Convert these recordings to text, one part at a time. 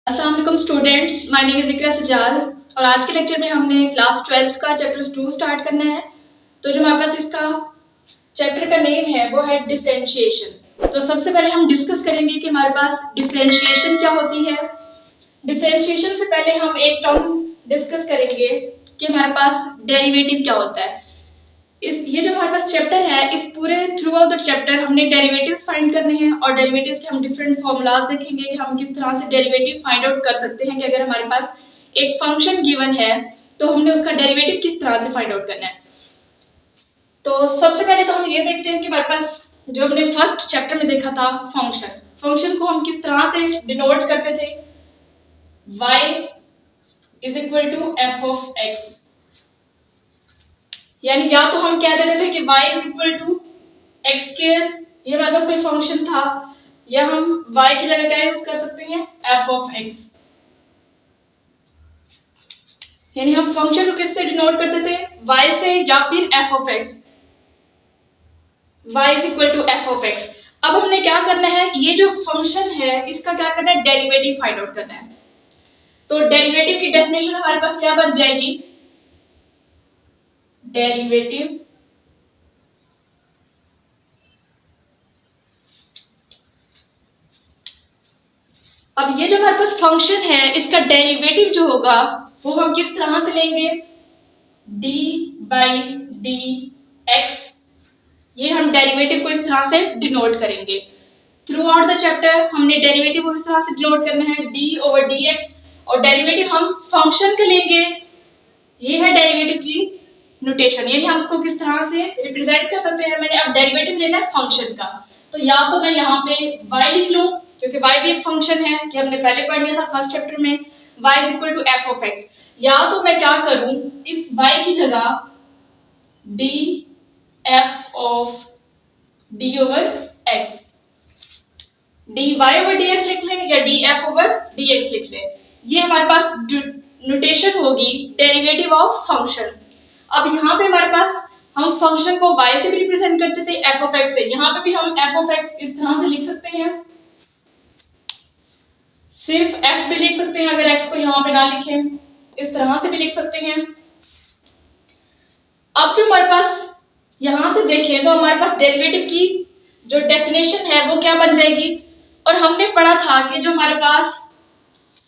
अस्सलाम वालेकुम students, my name is इकरा सजाद और आज के लेक्चर में हमने क्लास 12th का चैप्टर 2 स्टार्ट करना है। तो जो हमारे पास इसका चैप्टर का नेम है वो है डिफरेंशिएशन। तो सबसे पहले हम डिस्कस करेंगे कि हमारे पास डिफरेंशिएशन क्या होती है। डिफरेंशिएशन से पहले हम एक टर्म डिस्कस करेंगे कि हमारे पास डेरिवेटिव क्या होता है। ये जो हमारे पास चैप्टर है, इस पूरे थ्रू आउट द चैप्टर हमने डेरिवेटिव्स फाइंड करने हैं और डेरिवेटिव्स के हम डिफरेंट फॉर्मूलाज देखेंगे कि हम किस तरह से डेरिवेटिव फाइंड आउट कर सकते हैं कि अगर हमारे पास एक फंक्शन गिवन है तो हमने उसका डेरिवेटिव किस तरह से फाइंड आउट करना है। तो सबसे पहले तो हम ये देखते हैं कि हमारे पास जो हमने फर्स्ट चैप्टर में देखा था फंक्शन को हम किस तरह से डिनोट करते थे। y is equal to f of x, यानी या तो हम कह देते थे कि y is equal to x square, ये हमारे पास कोई फंक्शन था, या हम y की जगह क्या यूज कर सकते हैं f ऑफ x, यानी हम फंक्शन को किससे डिनोट करते थे y से या फिर f of x, y is equal to f of x। अब हमने क्या करना है, ये जो फंक्शन है इसका क्या करना है, डेरिवेटिव फाइंड आउट करना है। तो डेरिवेटिव की डेफिनेशन हमारे पास क्या बन जाएगी, डेरिवेटिव अब ये जो हमारे पास फंक्शन है इसका डेरिवेटिव जो होगा वो हम किस तरह से लेंगे, d बाई डी एक्स, ये हम डेरिवेटिव को इस तरह से डिनोट करेंगे। थ्रू आउट द चैप्टर हमने डेरिवेटिव को इस तरह से डिनोट करना है d ओवर डी एक्स, और डेरिवेटिव हम फंक्शन के लेंगे, ये है डेरिवेटिव की नोटेशन, यानी हम उसको किस तरह से रिप्रेजेंट कर सकते हैं। मैंने अब डेरिवेटिव लेना है फंक्शन का, तो या तो मैं यहाँ पे y लिख लूं क्योंकि y भी एक फंक्शन है कि हमने पहले पढ़ लिया था फर्स्ट चैप्टर में, y is equal to f of x, या तो मैं क्या करूं इस y की जगह d f of d over x, dy over dx लिख लें या df ओवर dx लिख लें, ये हमारे पास नोटेशन होगी डेरिवेटिव ऑफ फंक्शन। अब यहाँ पे हमारे पास हम फंक्शन को y से भी रिप्रेजेंट करते थे f ऑफ x से, यहाँ पे भी हम f ऑफ x इस तरह से लिख सकते हैं, सिर्फ f भी लिख सकते हैं अगर x को यहाँ पे ना लिखें, इस तरह से भी लिख सकते हैं। अब जो हमारे पास यहाँ से देखें तो हमारे पास डेरिवेटिव की जो डेफिनेशन है वो क्या बन जाएगी, और हमने पढ़ा था कि जो हमारे पास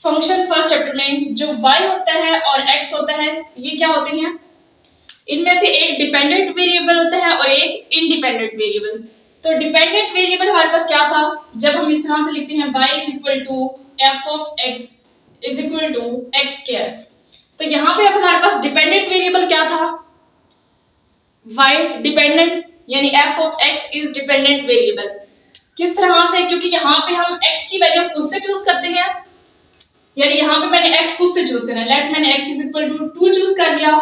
फंक्शन फर्स्ट चैप्टर में जो y होता है और x होता है ये क्या होते हैं, इनमें से एक डिपेंडेंट वेरिएबल होता है और एक इंडिपेंडेंट वेरिएबल। तो डिपेंडेंट वेरिएबल हमारे पास क्या था, जब हम इस तरह से लिखते हैं y is equal to f of x is equal to x square, तो यहाँ पे अब हमारे पास डिपेंडेंट वेरिएबल क्या था, y डिपेंडेंट, यानी f of x is dependent variable. किस तरह से, क्योंकि यहाँ पे हम x की वैल्यू खुद से चूज करते हैं, यानी यहाँ पे मैंने x खुद से चूज करना है, लेट मैंने x is equal to 2 choose कर लिया।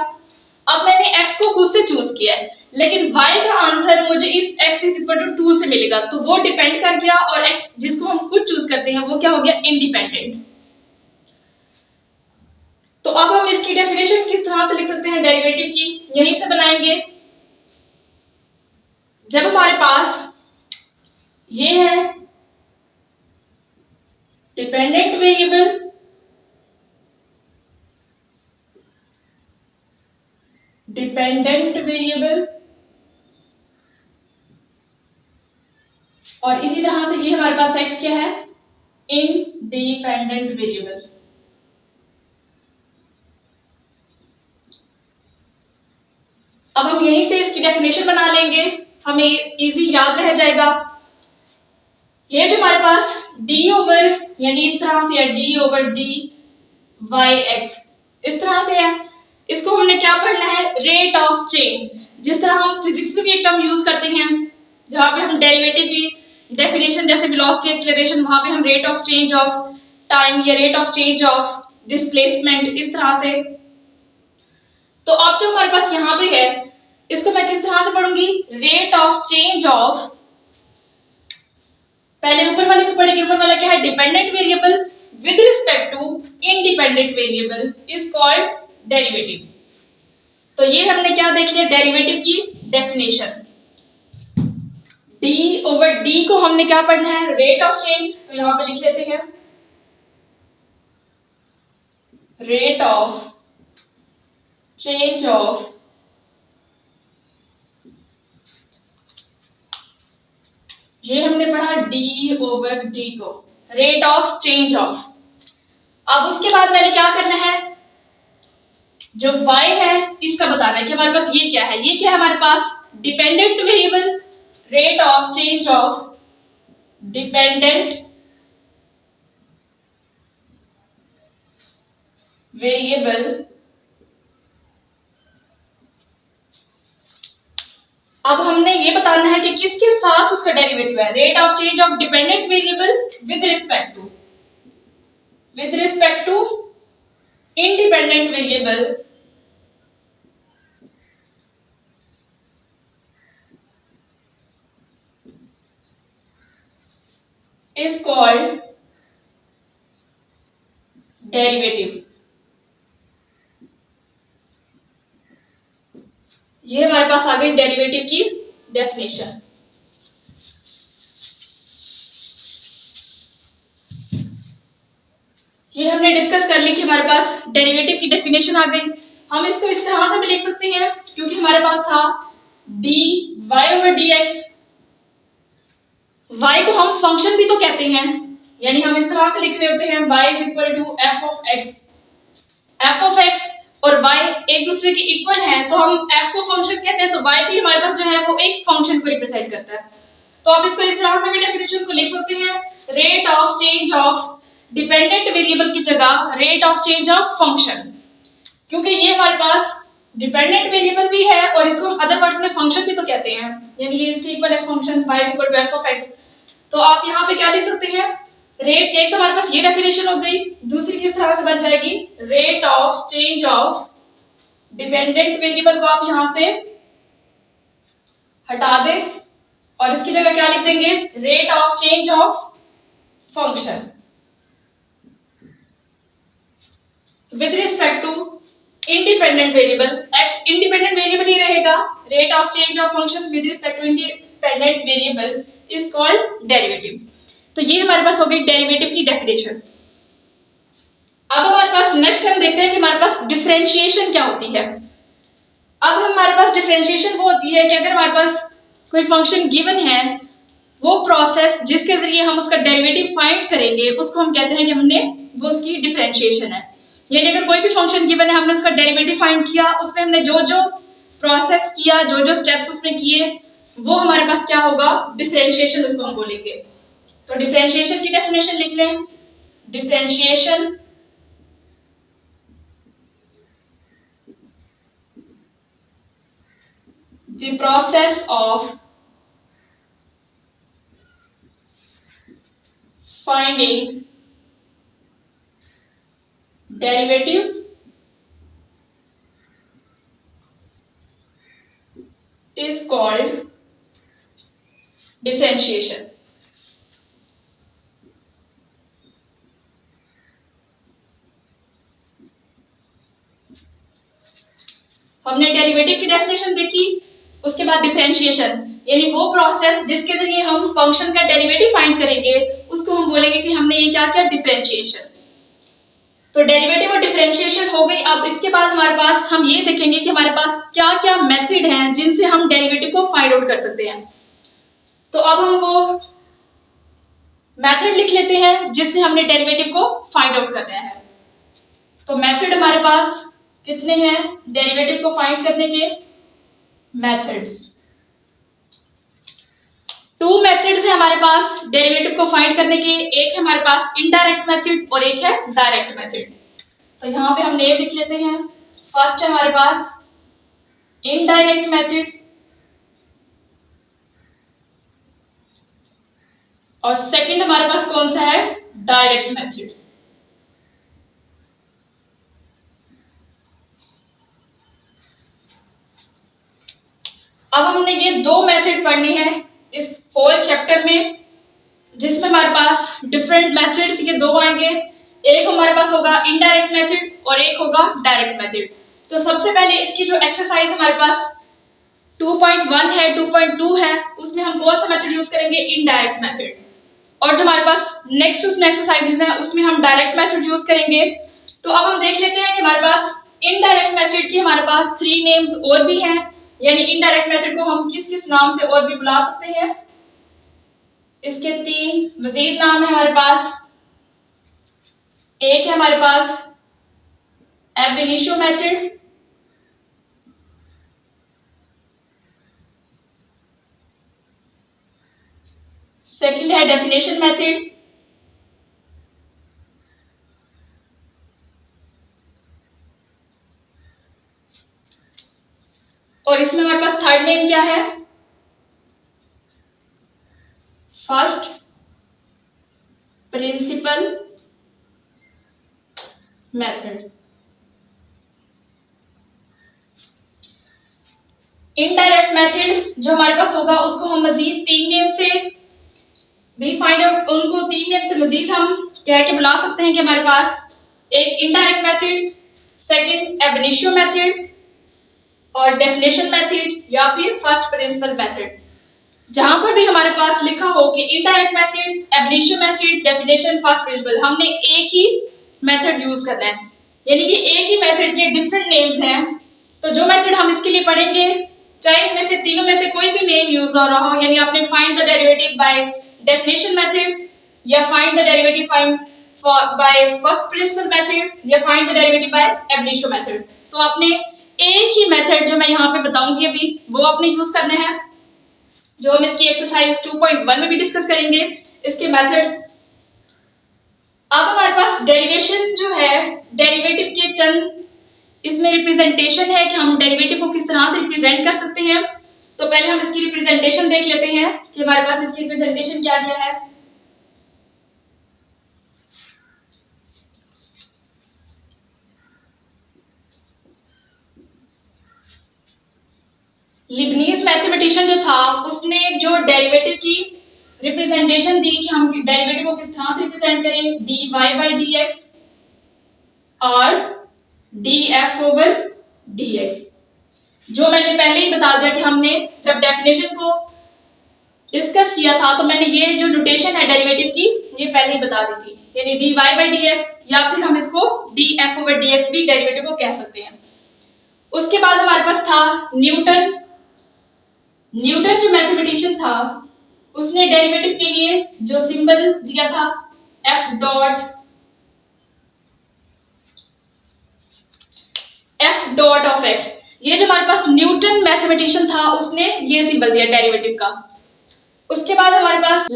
अब मैंने x को खुद से चूज किया है, लेकिन y का आंसर मुझे इस x इज इक्वल टू 2 से मिलेगा, तो वो डिपेंड कर गया, और x जिसको हम खुद चूज करते हैं वो क्या हो गया, इंडिपेंडेंट। तो अब हम इसकी डेफिनेशन किस तरह से लिख सकते हैं डेरिवेटिव की, यहीं से बनाएंगे। जब हमारे पास ये है डिपेंडेंट वेरिएबल, और इसी तरह से ये हमारे पास x क्या है, इंडिपेंडेंट वेरिएबल। अब हम यहीं से इसकी डेफिनेशन बना लेंगे, हमें इजी याद रह जाएगा। ये जो हमारे पास d ओवर, यानी इस तरह से है d over d y x, इस तरह से है, इसको हमने क्या पढ़ना है, रेट ऑफ चेंज। जिस तरह हम फिजिक्स में भी एक टर्म यूज करते हैं जहां पे हम डेरिवेटिव की डेफिनेशन जैसे वेलोसिटी एक्सेलरेशन, वहां पे हम rate of change of time या rate of change of displacement, इस तरह से। तो अब जो हमारे पास यहाँ पे है इसको मैं किस तरह से पढ़ूंगी, रेट ऑफ चेंज ऑफ, पहले ऊपर वाले को पढ़ेंगे, ऊपर वाला क्या है, dependent variable with respect to independent variable is called derivative. तो ये हमने क्या देख लिया, डेरिवेटिव की डेफिनेशन। d ओवर d को हमने क्या पढ़ना है, रेट ऑफ चेंज, तो यहाँ पे लिख लेते हैं रेट ऑफ चेंज ऑफ ये हमने पढ़ा डी ओवर डी को, रेट ऑफ चेंज ऑफ। अब उसके बाद मैंने क्या करना है, जो y है इसका बताना है कि हमारे पास ये क्या है। ये क्या है हमारे पास, dependent variable, rate of change of dependent variable. अब हमने ये बताना है कि किसके साथ उसका डेरिवेटिव है, rate of change of dependent variable with respect to independent variable is called derivative। ये हमारे पास आ गई डेरिवेटिव की डेफिनेशन। ये हमने डिस्कस कर ली कि हमारे पास डेरिवेटिव की डेफिनेशन आ गई। हम इसको इस तरह से भी लिख सकते हैं क्योंकि हमारे पास था dy over dx। y को हम फंक्शन भी तो कहते हैं, यानी हम इस तरह से लिख रहे होते हैं y is equal to f of x और y एक दूसरे के इक्वल हैं, तो हम f को फंक्शन कहते हैं, तो y भी हमारे पास जो है वो एक फंक्शन को रिप्रेजेंट करता है। तो आप इसको इस तरह से भी डेफिनेशन को लिख सकते हैं, rate of change of dependent variable की जगह rate of change of function, क्योंकि ये हमारे पास डिपेंडेंट वेरिएबल भी है और इसको हम अदर वर्ड्स में फंक्शन भी तो कहते हैं, यानी ये इसके इक्वल है function y is equal to f of x। तो आप यहाँ पे क्या लिख सकते हैं, रेट, एक तो हमारे पास ये डेफिनेशन हो गई, दूसरी किस तरह से बन जाएगी, rate of change of dependent variable को आप यहां से हटा दें और इसकी जगह क्या लिख देंगे, rate of change of function with respect to independent variable. x independent variable ही रहेगा, rate of change of function with respect to independent variable is called derivative. तो ये हमारे पास हो गई डेरिवेटिव की डेफिनेशन। अब हमारे पास नेक्स्ट हम देखते हैं कि हमारे पास डिफरेंशिएशन क्या होती है। अब हमारे पास डिफरेंशिएशन वो होती है कि अगर हमारे पास कोई फंक्शन गिवन है, वो प्रोसेस जिसके जरिए हम उसका डेरिवेटिव फाइंड करेंगे उसको हम कहते हैं कि हमने वो उसकी डिफरेंशिएशन है। यानी अगर कोई भी फंक्शन गिवन है, हमने उसका डेरिवेटिव फाइंड किया, उसमें हमने जो जो प्रोसेस किया, जो जो स्टेप्स उसमें किए, वो हमारे पास क्या होगा, डिफरेंशिएशन उसको हम बोलेंगे। तो डिफरेंशिएशन की डेफिनेशन लिख लें, differentiation the process of finding derivative is called differentiation। हमने डेरिवेटिव की डेफिनेशन देखी, उसके बाद डिफरेंशिएशन, यानी वो प्रोसेस जिसके जरिए हम फंक्शन का डेरिवेटिव फाइंड करेंगे उसको हम बोलेंगे कि हमने ये क्या किया, डिफरेंशिएशन। तो डेरिवेटिव और डिफरेंशिएशन हो गई। अब इसके बाद हमारे पास हम ये देखेंगे कि हमारे पास क्या क्या मेथड हैं जिनसे हम डेरिवेटिव को फाइंड आउट कर सकते हैं। तो अब हम वो मेथड लिख लेते हैं जिससे हमने डेरिवेटिव को फाइंड आउट करना है। तो मेथड हमारे पास कितने हैं डेरिवेटिव को फाइंड करने के, मेथड्स, 2 मेथड्स हैं हमारे पास डेरिवेटिव को फाइंड करने के। एक है हमारे पास इनडायरेक्ट मेथड और एक है डायरेक्ट मेथड। तो यहाँ पे हम नेम लिख लेते हैं। फर्स्ट है हमारे पास इनडायरेक्ट मेथड और सेकंड हमारे पास कौन सा है, डायरेक्ट मेथड। अब हमने ये 2 मेथड पढ़नी है इस होल चैप्टर में, जिसमें हमारे पास डिफरेंट मेथड्स के 2 आएंगे। एक हमारे पास होगा इनडायरेक्ट मेथड और एक होगा डायरेक्ट मेथड। तो सबसे पहले इसकी जो एक्सरसाइज हमारे पास 2.1 है, 2.2 है, उसमें हम कौन सा मेथड यूज करेंगे, इनडायरेक्ट मेथड। और जो हमारे पास नेक्स्ट उसमें एक्सरसाइजेज हैं उसमें हम डायरेक्ट मेथड यूज करेंगे। तो अब हम देख लेते हैं कि हमारे पास इनडायरेक्ट मेथड की हमारे पास 3 नेम्स और भी हैं, यानी इनडायरेक्ट मेथड को हम किस किस नाम से और भी बुला सकते हैं। इसके 3 मजीद नाम है हमारे पास। एक है हमारे पास ab initio मेथड, सेकंड है डेफिनेशन मेथड, और इसमें हमारे पास थर्ड नेम क्या है, first principle method. Indirect method जो हमारे पास होगा उसको हम मजीद 3 नेम से भी फाइंड आउट, उनको 3 नेम से मजीद हम कह के बुला सकते हैं कि हमारे पास एक indirect method, second ab initio method और डेफिनेशन मेथड या फिर फर्स्ट प्रिंसिपल मेथड। जहां पर भी हमारे पास लिखा हो कि indirect method, ab initio method, definition, first principle, हमने एक ही मेथड यूज करना है, यानी कि एक ही मेथड के डिफरेंट नेम्स हैं। तो जो मेथड हम इसके लिए पढ़ेंगे, चाहे इनमें से तीनों में से कोई भी नेम यूज हो रहा हो, यानी आपने find the derivative by definition method या find the derivative by first principle method या find the derivative by ab initio method, तो आपने एक ही मेथड जो मैं यहाँ पे बताऊंगी अभी वो आपने यूज करना है, जो हम इसकी एक्सरसाइज 2.1 में भी डिस्कस करेंगे इसके मेथड्स। अब हमारे पास डेरिवेशन जो है, डेरिवेटिव के चंद इसमें रिप्रेजेंटेशन है कि हम डेरिवेटिव को किस तरह से रिप्रेजेंट कर सकते हैं। तो पहले हम इसकी रिप्रेजेंटेशन देख लेते हैं कि हमारे पास इसकी रिप्रेजेंटेशन क्या क्या है। लिबनीज मैथमेटिशियन जो था उसने जो डेरिवेटिव की रिप्रेजेंटेशन दी कि हम डेरिवेटिव को किस तरह से रिप्रेजेंट करें, dy by dx और df over dx, जो मैंने पहले ही बता दिया कि हमने जब डेफिनेशन को डिस्कस किया था तो मैंने ये जो नोटेशन है डेरिवेटिव की ये पहले ही बता दी थी, यानी dy by dx या फिर हम इसको df over dx भी डेरिवेटिव को कह सकते हैं। उसके बाद हमारे पास था न्यूटन जो मैथमेटिशियन था उसने डेरिवेटिव के लिए जो सिंबल दिया था f डॉट ऑफ x, ये जो हमारे पास न्यूटन मैथमेटिशियन था उसने ये सिंबल दिया डेरिवेटिव का। उसके बाद हमारे पास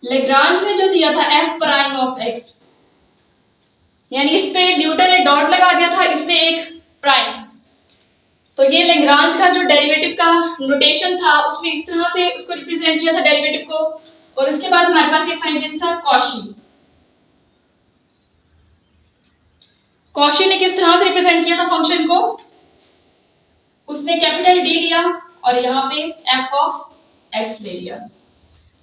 लेग्रांज ने जो दिया था f प्राइम ऑफ x, यानी इस पे न्यूटन ने डॉट लगा दिया था, इस पे एक प्राइम। तो ये लेग्रांज का जो डेरिवेटिव का नोटेशन था उसने इस तरह से उसको रिप्रेजेंट किया था डेरिवेटिव को। और इसके बाद हमारे पास एक साइंटिस्ट था कॉशी ने किस तरह से रिप्रेजेंट किया था फंक्शन को, उसने कैपिटल D लिया और यहाँ पे f ऑफ x ले लिया।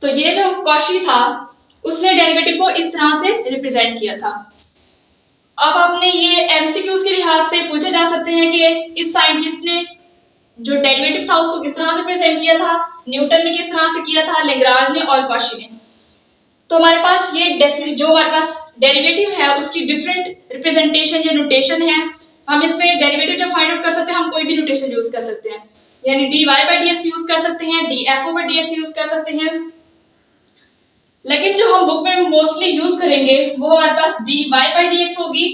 तो ये जो कॉशी था उसने डेरिवेटिव को इस तरह से रिप्रेजेंट किया था। अब आपने ये एमसीक्यूज के लिहाज से पूछे जा सकते हैं कि इस साइंटिस्ट ने जो डेरिवेटिव था उसको किस तरह से प्रेजेंट किया था, न्यूटन ने किस तरह से किया था, लेग्रांज ने और कॉशी ने। तो हमारे पास ये जो हमारे पास डेरिवेटिव है उसकी डिफरेंट रिप्रेजेंटेशन या नोटेशन है। हम इसमें डेरिवेटिव जो फाइंड आउट कर सकते हैं हम कोई भी नोटेशन यूज कर सकते हैं, यानी dy by dx यूज कर सकते हैं, df over dx यूज कर सकते हैं, लेकिन जो हम बुक में मोस्टली यूज करेंगे वो हमारे पास dy by dx होगी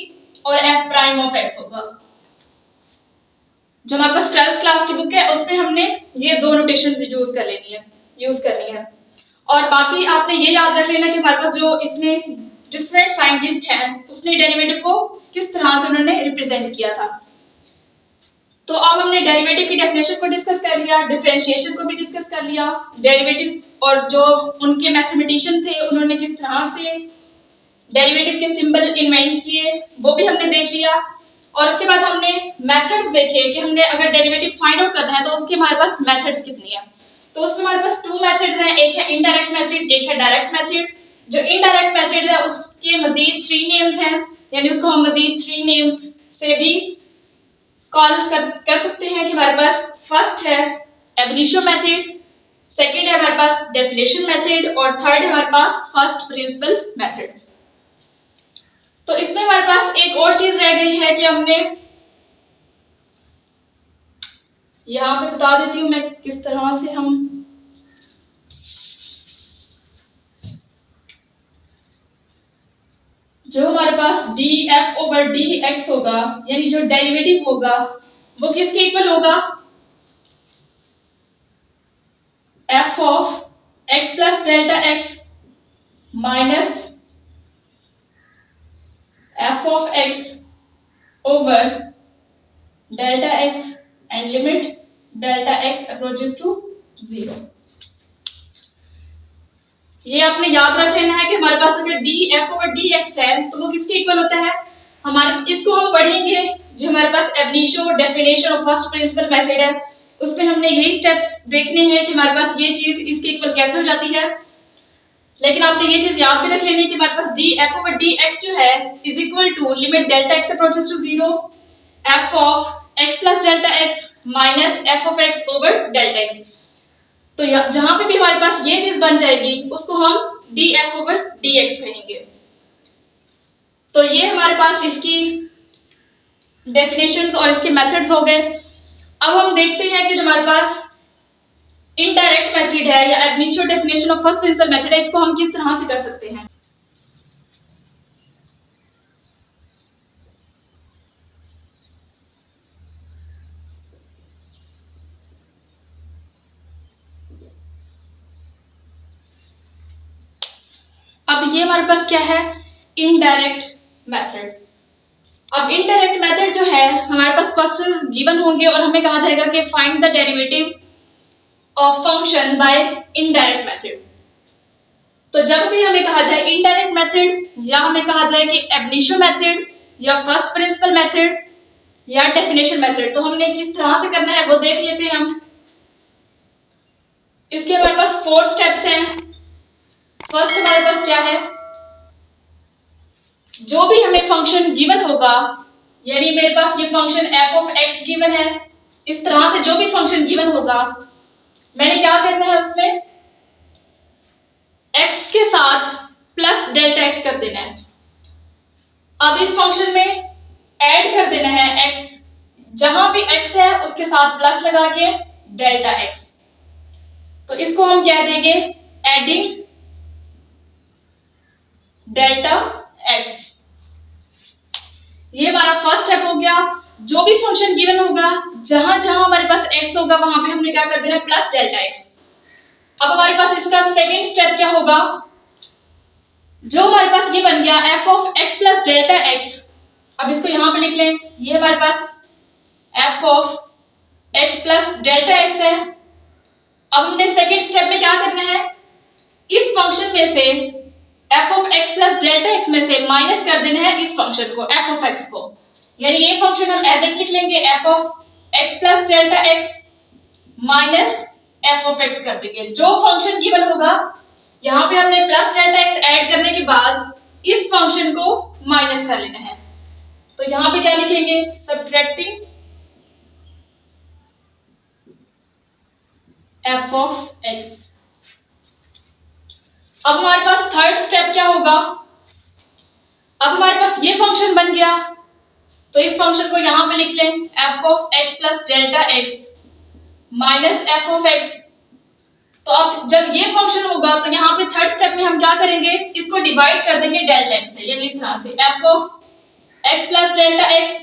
और f प्राइम ऑफ x होगा। जो हमारे पास 12th क्लास की बुक है उसमें हमने ये दो नोटेशन यूज करनी है। और बाकी आपने ये याद रख लेना कि हमारे पास जो इसमें डिफरेंट साइंटिस्ट हैं उसने डेरिवेटिव को किस तरह से उन्होंने रिप्रेजेंट किया था। तो अब हमने डेरिवेटिव की डेफिनेशन को डिस्कस कर लिया, डिफरेंशिएशन को भी डिस्कस कर लिया, डेरिवेटिव और जो उनके मैथमेटिशियन थे उन्होंने किस तरह से डेरिवेटिव के सिंबल इन्वेंट किए वो भी हमने देख लिया। और उसके बाद हमने मेथड्स देखे कि हमने अगर डेरिवेटिव फाइंड आउट करना है तो उसके हमारे पास मेथड्स कितनी है। तो उसमें हमारे पास 2 मेथड्स हैं, एक है इनडायरेक्ट मेथड, एक है डायरेक्ट मेथड। जो इनडायरेक्ट मेथड है उसके मजीद 3 नेम्स हैं, यानी उसको हम मजीद 3 नेम्स से भी कॉल कर सकते हैं कि हमारे पास फर्स्ट है एबनिशियो मेथड, सेकंड है हमारे पास डेफिनेशन मेथड और थर्ड है हमारे पास फर्स्ट प्रिंसिपल मेथड। तो इसमें हमारे पास एक और चीज रह गई है कि हमने यहां पे बता देती हूं मैं किस तरह से हम जो हमारे पास df ओवर dx होगा यानी जो डेरिवेटिव होगा वो किसके इक्वल होगा, f of x plus delta x minus f of x over delta x and limit delta x approaches to 0। ये आपने याद रख लेना है कि हमारे पास अगर df ओवर dx है तो वो किसके इक्वल होता है, हमारे इसको हम पढ़ेंगे जो हमारे पास एबनिशियो डेफिनेशन और फर्स्ट प्रिंसिपल मेथड है उसमें हमने यही स्टेप्स देखने हैं कि हमारे पास ये चीज इसके इक्वल कैसे हो जाती है। लेकिन आपने ये चीज याद भी रख लेनी है कि हमारे पास df ओवर dx जो है is equal to limit delta x approaches to 0 f of x plus delta x minus f of x over delta x। तो जहां पे भी हमारे पास ये चीज बन जाएगी उसको हम df ओवर dx कहेंगे। तो ये हमारे पास इसकी डेफिनेशंस और इसके मेथड्स हो गए। अब हम देखते हैं कि जो हमारे पास इनडायरेक्ट मेथड है या ab initio definition of first principle method है इसको हम किस तरह से कर सकते हैं। अब ये हमारे पास क्या है, इनडायरेक्ट मेथड। अब इनडायरेक्ट मेथड जो है हमारे पास क्वेश्चंस गिवन होंगे और हमें कहा जाएगा कि find the derivative of function by indirect method. तो जब भी हमें कहा जाए इनडायरेक्ट मेथड या हमें कहा जाए कि एबनिशियो मेथड या फर्स्ट प्रिंसिपल मेथड या डेफिनेशन मेथड तो हमने किस तरह से करना है वो देख लेते हैं हम। इसके हमारे पास 4 स्टेप्स हैं। फर्स्ट हमारे पास क्या है, जो भी हमें फंक्शन गिवन होगा यानी मेरे पास ये function f of x given है, इस तरह से जो भी फंक्शन गिवन होगा मैंने क्या करना है उसमें x के साथ प्लस डेल्टा x कर देना है। अब इस फंक्शन में ऐड कर देना है x, जहां भी x है उसके साथ प्लस लगा के डेल्टा x। तो इसको हम कह देंगे एडिंग डेल्टा x। ये हमारा फर्स्ट स्टेप हो गया। जो भी फंक्शन गिवन होगा जहां जहां हमारे पास x होगा वहां पे हमने क्या कर देना है प्लस डेल्टा x। अब हमारे पास इसका सेकेंड स्टेप क्या होगा, जो हमारे पास ये बन गया f of x plus delta x। अब इसको यहां पे लिख लें, ये हमारे पास f of x plus delta x है। अब हमने सेकेंड स्टेप में क्या करना है, इस फंक्शन में से f of x plus delta x में से माइनस कर देना है इस फंक्शन को f ऑफ x को, यानी ये फंक्शन हम एज इट लिख लेंगे f of x plus delta x minus f of x कर देंगे। जो फंक्शन गिवन होगा यहाँ पे हमने प्लस डेल्टा x ऐड करने के बाद इस फंक्शन को माइनस कर लेना है। तो यहाँ पे क्या लिखेंगे, सब्ट्रैक्टिंग f ऑफ x। अब हमारे पास थर्ड स्टेप क्या होगा, अब हमारे पास ये फंक्शन बन गया तो इस फंक्शन को यहां पे लिख लें f of x plus delta x minus f of x। तो अब जब ये फंक्शन होगा तो यहाँ पे थर्ड स्टेप में हम क्या करेंगे, इसको डिवाइड कर देंगे डेल्टा x से, यानी इस तरह से f of x plus delta x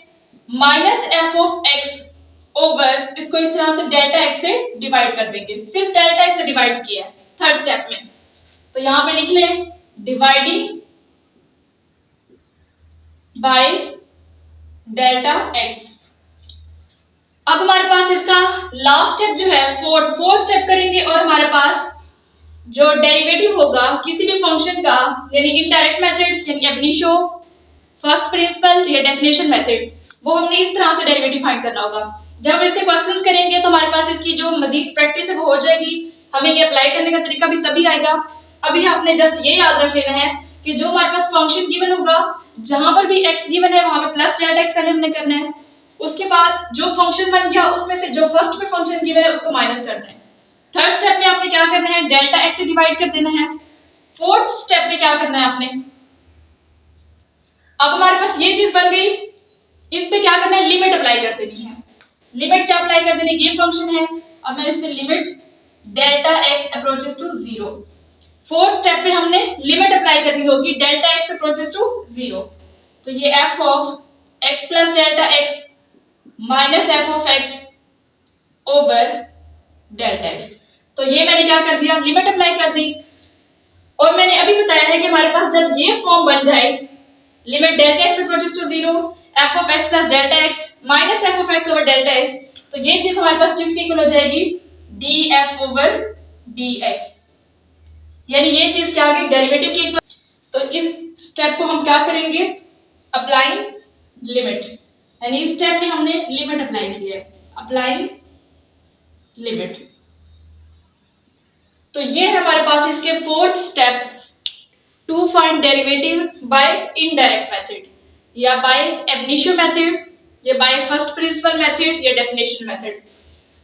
minus f of x over इसको इस तरह से डेल्टा x से डिवाइड कर देंगे। सिर्फ डेल्टा x से डिवाइड किया है थर्ड स्टेप में, तो यहाँ पे लिख लें डिवाइडिंग बाय डेल्टा x। अब हमारे पास इसका लास्ट स्टेप जो है फोर्थ स्टेप करेंगे और हमारे पास जो डेरिवेटिव होगा किसी भी फंक्शन का यानी इनडायरेक्ट मेथड यानी एबनिशियो फर्स्ट प्रिंसिपल या डेफिनेशन मेथड, वो हमने इस तरह से डेरिवेटिव फाइंड करना होगा। जब हम इसके क्वेश्चंस करेंगे तो हमारे पास इसकी जो मजीद प्रैक्टिस है वो हो जाएगी, हमें ये अप्लाई करने का तरीका भी तभी आएगा। अभी आपने जस्ट ये याद रख लेना है कि जो हमारे पास फंक्शन गिवन होगा जहां पर भी x गिवन है वहां पे प्लस डेल्टा x पहले हमने करना है। उसके बाद जो फंक्शन बन गया उसमें से जो फर्स्ट में फंक्शन गिवन है उसको माइनस करते हैं। थर्ड स्टेप में आपने क्या करना है, डेल्टा एक्स से डिवाइड कर देना है। फोर्थ स्टेप में क्या करना है आपने, अब हमारे पास ये चीज बन गई, इस पे क्या करना है, लिमिट अप्लाई कर देनी है। लिमिट क्या अप्लाई कर देनी है, ये फंक्शन है, अब मैंने इसमें limit delta x approaches to 0। Fourth step पे हमने लिमिट अप्लाई करनी होगी डेल्टा एक्स अप्रोचेस टू 0। तो ये F of x plus delta x minus f of x over delta x. तो ये मैंने क्या कर दिया, लिमिट अप्लाई कर दी। और मैंने अभी बताया है कि हमारे पास जब ये फॉर्म बन जाए, limit delta x approaches to 0 f of x plus delta x minus f of x over delta x, तो ये चीज हमारे पास किसके इक्वल हो जाएगी, d f over d x, यानी ये चीज क्या आ गई, डेरिवेटिव की इक्वल। तो इस स्टेप को हम क्या करेंगे, अप्लाइंग लिमिट, यानी इस स्टेप में हमने लिमिट अप्लाई की है, अप्लाइंग लिमिट। तो ये है हमारे पास इसके fourth step, to find derivative by indirect method, या बाय एब इनिशियो मेथड, या बाय फर्स्ट प्रिंसिपल मेथड, या डेफिनेशन मेथड।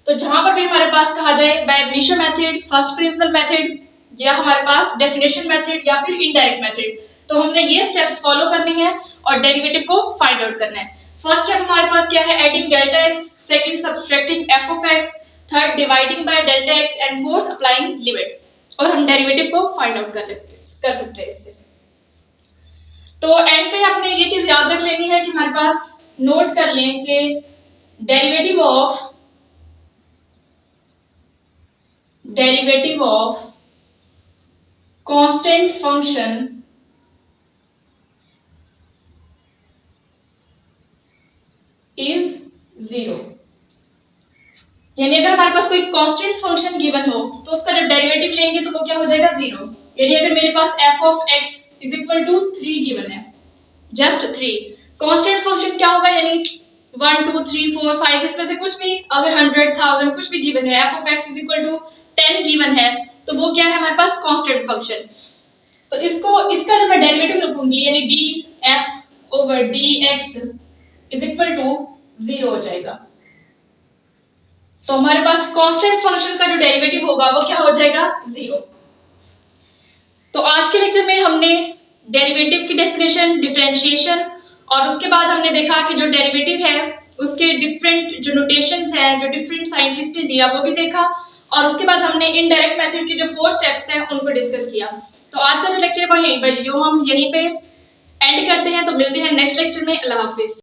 तो जहां पर भी हमारे पास कहा जाए by ab initio method, first principle method, या हमारे पास डेफिनेशन मेथड, या फिर इनडायरेक्ट मेथड, तो हमने ये स्टेप्स फॉलो करनी है और डेरिवेटिव को फाइंड आउट करना है। फर्स्ट स्टेप हमारे पास क्या है, adding delta x, second subtracting F of x, third dividing by delta x and fourth applying limit. और हम डेरिवेटिव को फाइंड आउट कर सकते हैं इससे। तो एंड पे आपने ये चीज याद रख लेनी है कि हमारे पास नोट कर लें कि derivative of constant function is 0। यानी अगर हमारे पास कोई कांस्टेंट फंक्शन गिवन हो तो उसका जब डेरिवेटिव लेंगे तो वो क्या हो जाएगा, 0। यानी अगर मेरे पास f of x is equal to 3 given है, जस्ट 3, कांस्टेंट फंक्शन क्या होगा, यानी 1 2 3 4 5 इसमें से कुछ भी, अगर 100 1000 कुछ भी गिवन है, f of x is equal to 10 given है, तो वो क्या है हमारे पास, कांस्टेंट फंक्शन। तो इसका जब मैं डेरिवेटिव लिखूंगी, यानी df over dx is equal to 0 हो जाएगा। तो हमारे पास कांस्टेंट फंक्शन का जो डेरिवेटिव होगा वो क्या हो जाएगा, 0। तो आज के लेक्चर में हमने डेरिवेटिव की डेफिनेशन, डिफरेंशिएशन, और उसके बाद हमने देखा कि जो डेरिवेटिव है उसके डिफरेंट जो नोटेशंस हैं, जो डिफरेंट साइंटिस्ट ने दिया वो भी देखा, और उसके बाद हमने इनडायरेक्ट मेथड के जो 4 स्टेप्स हैं उनको डिस्कस किया। तो आज का जो लेक्चर है वो हम यहीं पे एंड करते हैं। तो मिलते हैं नेक्स्ट लेक्चर में। अल्लाह हाफिज।